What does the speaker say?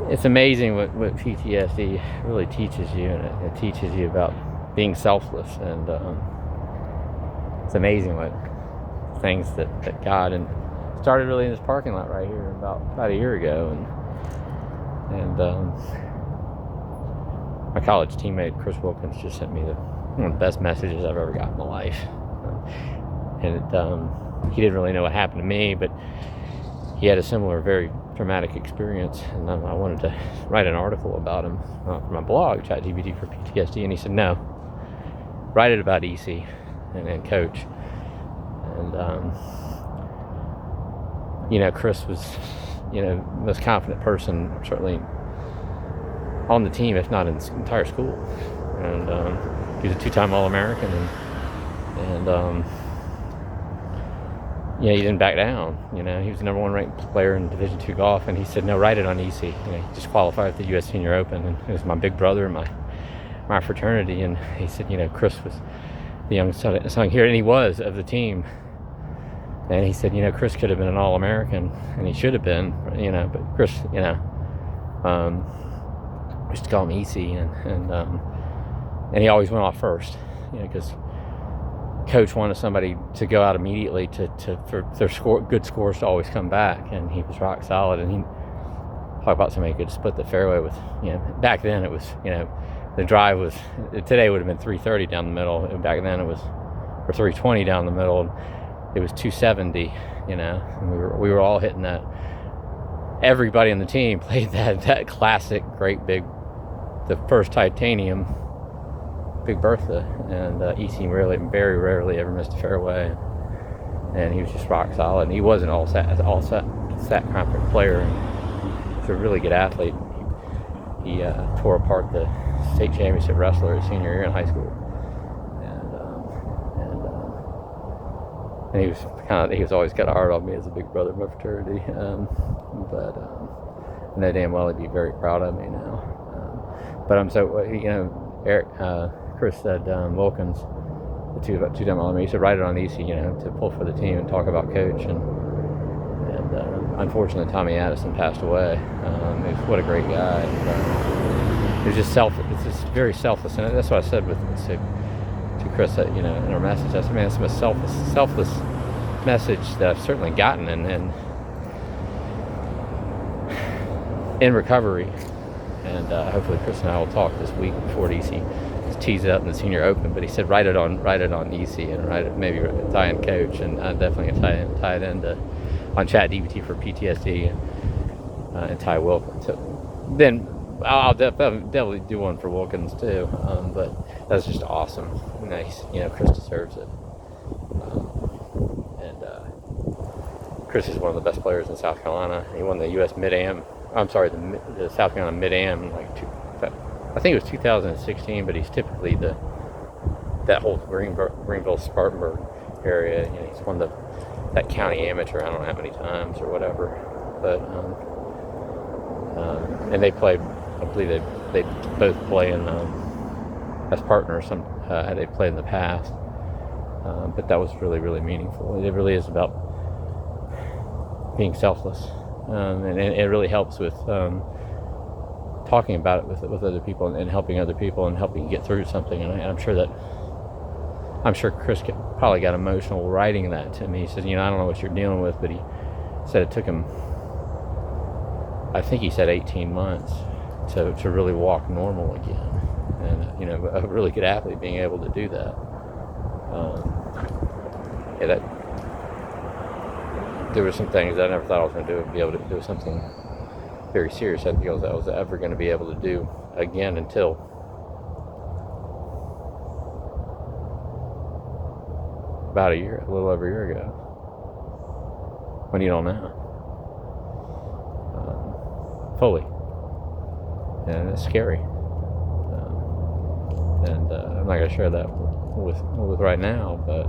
it's amazing what PTSD really teaches you, and it teaches you about being selfless, and it's amazing what things that God and started really in this parking lot right here about a year ago, and my college teammate Chris Wilkins just sent me one of the best messages I've ever got in my life, and he didn't really know what happened to me, but he had a similar, very traumatic experience, and I wanted to write an article about him for my blog, ChatGPT for PTSD, and he said, no, write it about Eassy and Coach. And Chris was, the most confident person certainly on the team, if not in the entire school. And he was a 2-time All-American, and he didn't back down. He was the number 1 ranked player in Division II golf, and he said, no, write it on Eassy. He just qualified at the U.S. Senior Open, and it was my big brother in my fraternity, and he said, Chris was the young son here, and he was, of the team. And he said, Chris could have been an All-American, and he should have been, but Chris, we used to call him Eassy, and he always went off first, because Coach wanted somebody to go out immediately for their good scores to always come back, and he was rock solid. And he talked about somebody who could split the fairway with, back then it was, the drive was, today would have been 330 down the middle, and back then it was, or 320 down the middle, and it was 270, and we were all hitting that. Everybody on the team played that classic great big, the first titanium Big Bertha, and Eassy very rarely ever missed a fairway, and he was just rock solid. And he was an all stat confident player, and he was a really good athlete. He tore apart the state championship wrestler his senior year in high school, and he was always kind of hard on me as a big brother in my fraternity, but I know damn well he'd be very proud of me now. But I'm so Eric. Chris said Wilkins, the 2-time All-American, he said write it on Eassy, to pull for the team and talk about Coach. And unfortunately, Tommy Addison passed away. What a great guy. And, it was just it's just very selfless, and that's what I said to Chris, in our message. I said, man, it's the most selfless message that I've certainly gotten, and in recovery. And hopefully Chris and I will talk this week before Eassy tees it up in the Senior Open. But he said write it on Eassy, and maybe tie in Coach, and I'm definitely gonna tie it into on ChatGPT for PTSD, and tie Wilkins. So then I'll definitely do one for Wilkins too. But that's just awesome. Nice, Chris deserves it. Chris is one of the best players in South Carolina. He won the U.S. Mid-Am. I'm sorry, the South Carolina Mid-Am, I think it was 2016, but he's typically that whole Greenville, Spartanburg area. He's won that county amateur, I don't know how many times or whatever. But and they played, I believe they both play in as partners. They played in the past, but that was really, really meaningful. It really is about being selfless. And it really helps with talking about it with other people, and helping other people, and helping get through something. And I'm sure Chris probably got emotional writing that to me. He says, I don't know what you're dealing with, but he said it took him, I think he said 18 months to really walk normal again. And a really good athlete being able to do that. There were some things that I never thought I was going to be able to do something very serious. I didn't think I was ever going to be able to do again until about a little over a year ago. When you don't know. Fully. And it's scary. And I'm not going to share that with right now, but